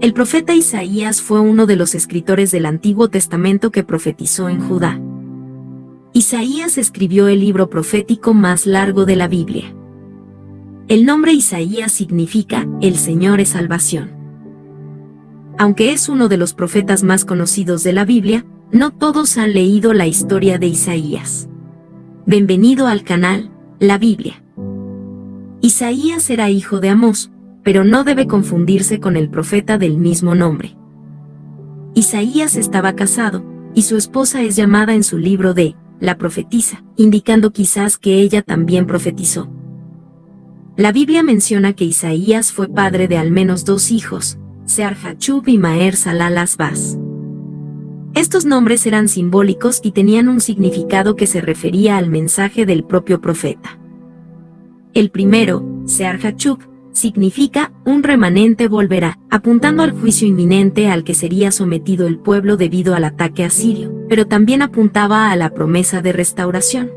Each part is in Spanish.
El profeta Isaías fue uno de los escritores del Antiguo Testamento que profetizó en Judá. Isaías escribió el libro profético más largo de la Biblia. El nombre Isaías significa «El Señor es salvación». Aunque es uno de los profetas más conocidos de la Biblia, no todos han leído la historia de Isaías. Bienvenido al canal, La Biblia. Isaías era hijo de Amós, pero no debe confundirse con el profeta del mismo nombre. Isaías estaba casado, y su esposa es llamada en su libro de la profetisa, indicando quizás que ella también profetizó. La Biblia menciona que Isaías fue padre de al menos 2 hijos, Sear-Jashub y Maher-Salal-Has-Baz. Estos nombres eran simbólicos y tenían un significado que se refería al mensaje del propio profeta. El primero, Sear-Jashub, significa «un remanente volverá», apuntando al juicio inminente al que sería sometido el pueblo debido al ataque asirio, pero también apuntaba a la promesa de restauración.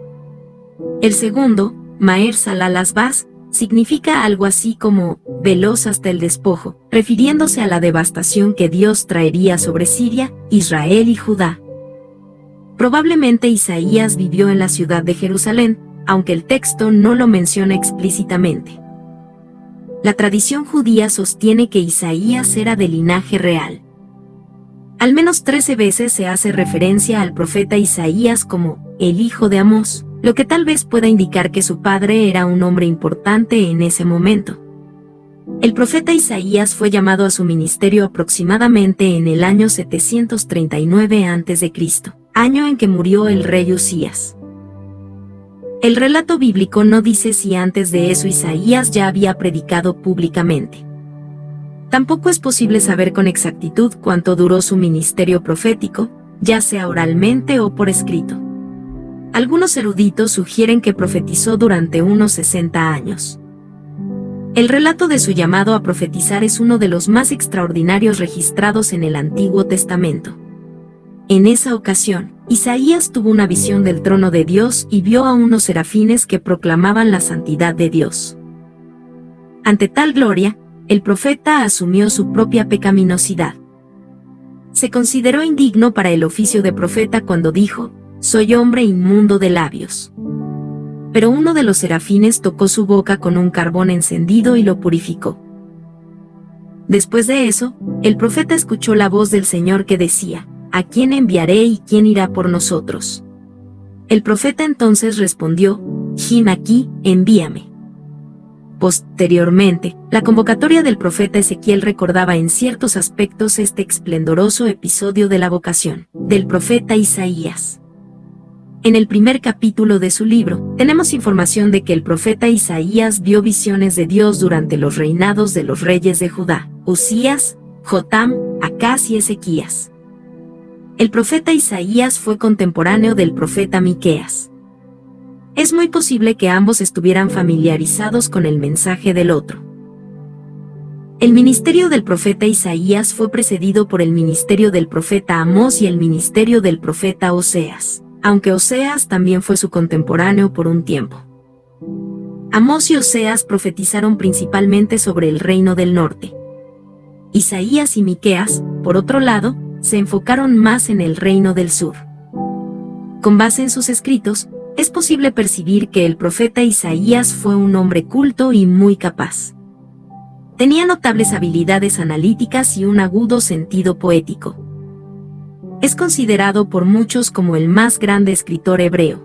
El segundo, Maher-Salal-Has-Baz, significa algo así como «veloz hasta el despojo», refiriéndose a la devastación que Dios traería sobre Siria, Israel y Judá. Probablemente Isaías vivió en la ciudad de Jerusalén, aunque el texto no lo menciona explícitamente. La tradición judía sostiene que Isaías era de linaje real. Al menos 13 veces se hace referencia al profeta Isaías como el hijo de Amós, lo que tal vez pueda indicar que su padre era un hombre importante en ese momento. El profeta Isaías fue llamado a su ministerio aproximadamente en el año 739 a.C., año en que murió el rey Usías. El relato bíblico no dice si antes de eso Isaías ya había predicado públicamente. Tampoco es posible saber con exactitud cuánto duró su ministerio profético, ya sea oralmente o por escrito. Algunos eruditos sugieren que profetizó durante unos 60 años. El relato de su llamado a profetizar es uno de los más extraordinarios registrados en el Antiguo Testamento. En esa ocasión, Isaías tuvo una visión del trono de Dios y vio a unos serafines que proclamaban la santidad de Dios. Ante tal gloria, el profeta asumió su propia pecaminosidad. Se consideró indigno para el oficio de profeta cuando dijo: «Soy hombre inmundo de labios». Pero uno de los serafines tocó su boca con un carbón encendido y lo purificó. Después de eso, el profeta escuchó la voz del Señor que decía: «¿A quién enviaré y quién irá por nosotros?». El profeta entonces respondió: «Him aquí, envíame». Posteriormente, la convocatoria del profeta Ezequiel recordaba en ciertos aspectos este esplendoroso episodio de la vocación del profeta Isaías. En el primer capítulo de su libro, tenemos información de que el profeta Isaías vio visiones de Dios durante los reinados de los reyes de Judá, Usías, Jotam, Acaz y Ezequías. El profeta Isaías fue contemporáneo del profeta Miqueas. Es muy posible que ambos estuvieran familiarizados con el mensaje del otro. El ministerio del profeta Isaías fue precedido por el ministerio del profeta Amós y el ministerio del profeta Oseas, aunque Oseas también fue su contemporáneo por un tiempo. Amós y Oseas profetizaron principalmente sobre el reino del norte. Isaías y Miqueas, por otro lado, se enfocaron más en el reino del sur. Con base en sus escritos, es posible percibir que el profeta Isaías fue un hombre culto y muy capaz. Tenía notables habilidades analíticas y un agudo sentido poético. Es considerado por muchos como el más grande escritor hebreo.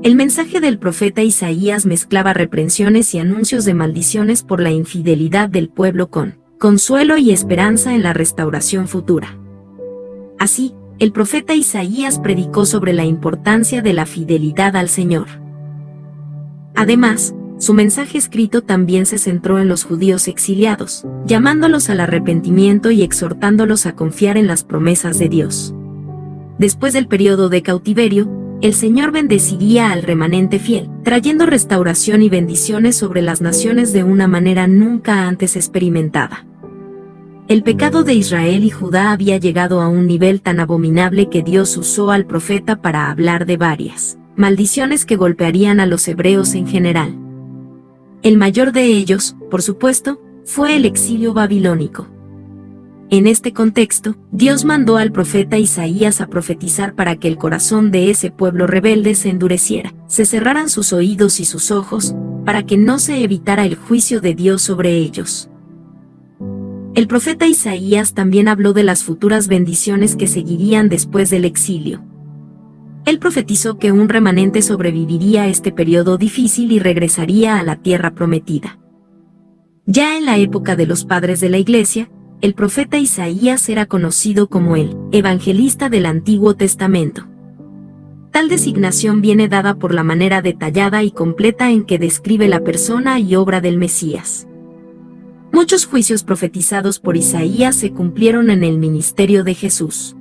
El mensaje del profeta Isaías mezclaba reprensiones y anuncios de maldiciones por la infidelidad del pueblo con consuelo y esperanza en la restauración futura. Así, el profeta Isaías predicó sobre la importancia de la fidelidad al Señor. Además, su mensaje escrito también se centró en los judíos exiliados, llamándolos al arrepentimiento y exhortándolos a confiar en las promesas de Dios. Después del periodo de cautiverio, el Señor bendeciría al remanente fiel, trayendo restauración y bendiciones sobre las naciones de una manera nunca antes experimentada. El pecado de Israel y Judá había llegado a un nivel tan abominable que Dios usó al profeta para hablar de varias maldiciones que golpearían a los hebreos en general. El mayor de ellos, por supuesto, fue el exilio babilónico. En este contexto, Dios mandó al profeta Isaías a profetizar para que el corazón de ese pueblo rebelde se endureciera, se cerraran sus oídos y sus ojos, para que no se evitara el juicio de Dios sobre ellos. El profeta Isaías también habló de las futuras bendiciones que seguirían después del exilio. Él profetizó que un remanente sobreviviría a este periodo difícil y regresaría a la tierra prometida. Ya en la época de los padres de la Iglesia, el profeta Isaías era conocido como el evangelista del Antiguo Testamento. Tal designación viene dada por la manera detallada y completa en que describe la persona y obra del Mesías. Muchos juicios profetizados por Isaías se cumplieron en el ministerio de Jesús.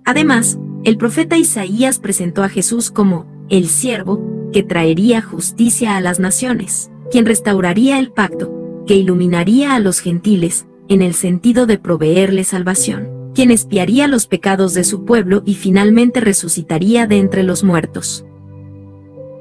Además, el profeta Isaías presentó a Jesús como el siervo que traería justicia a las naciones, quien restauraría el pacto, que iluminaría a los gentiles, en el sentido de proveerle salvación, quien expiaría los pecados de su pueblo y finalmente resucitaría de entre los muertos.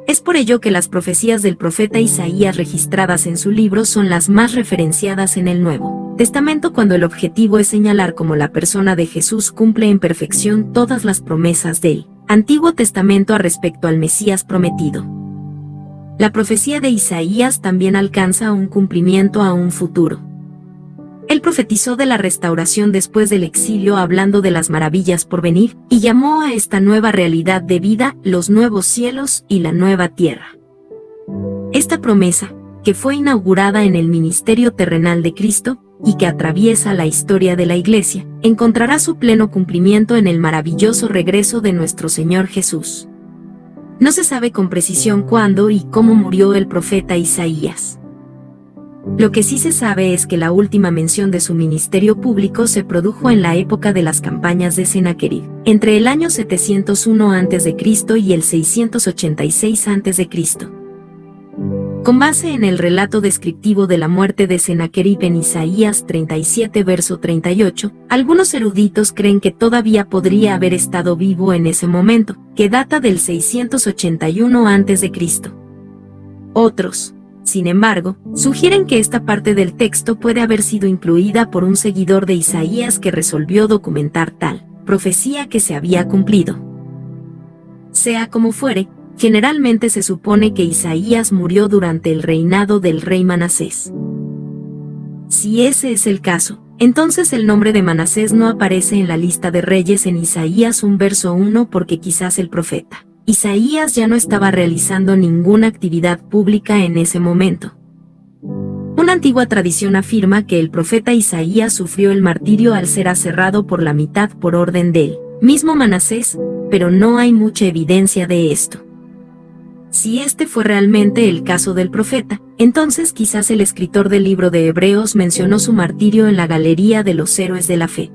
Es por ello que las profecías del profeta Isaías registradas en su libro son las más referenciadas en el Nuevo Testamento, cuando el objetivo es señalar cómo la persona de Jesús cumple en perfección todas las promesas del Antiguo Testamento respecto al Mesías prometido. La profecía de Isaías también alcanza un cumplimiento a un futuro. Él profetizó de la restauración después del exilio, hablando de las maravillas por venir, y llamó a esta nueva realidad de vida los nuevos cielos y la nueva tierra. Esta promesa, que fue inaugurada en el ministerio terrenal de Cristo, y que atraviesa la historia de la Iglesia, encontrará su pleno cumplimiento en el maravilloso regreso de nuestro Señor Jesús. No se sabe con precisión cuándo y cómo murió el profeta Isaías. Lo que sí se sabe es que la última mención de su ministerio público se produjo en la época de las campañas de Sennacherib, entre el año 701 a.C. y el 686 a.C. Con base en el relato descriptivo de la muerte de Sennacherib en Isaías 37 verso 38, algunos eruditos creen que todavía podría haber estado vivo en ese momento, que data del 681 a.C. Otros, sin embargo, sugieren que esta parte del texto puede haber sido incluida por un seguidor de Isaías que resolvió documentar tal profecía que se había cumplido. Sea como fuere, generalmente se supone que Isaías murió durante el reinado del rey Manasés. Si ese es el caso, entonces el nombre de Manasés no aparece en la lista de reyes en Isaías 1 verso 1, porque quizás el profeta Isaías ya no estaba realizando ninguna actividad pública en ese momento. Una antigua tradición afirma que el profeta Isaías sufrió el martirio al ser aserrado por la mitad por orden del mismo Manasés, pero no hay mucha evidencia de esto. Si este fue realmente el caso del profeta, entonces quizás el escritor del libro de Hebreos mencionó su martirio en la galería de los héroes de la fe.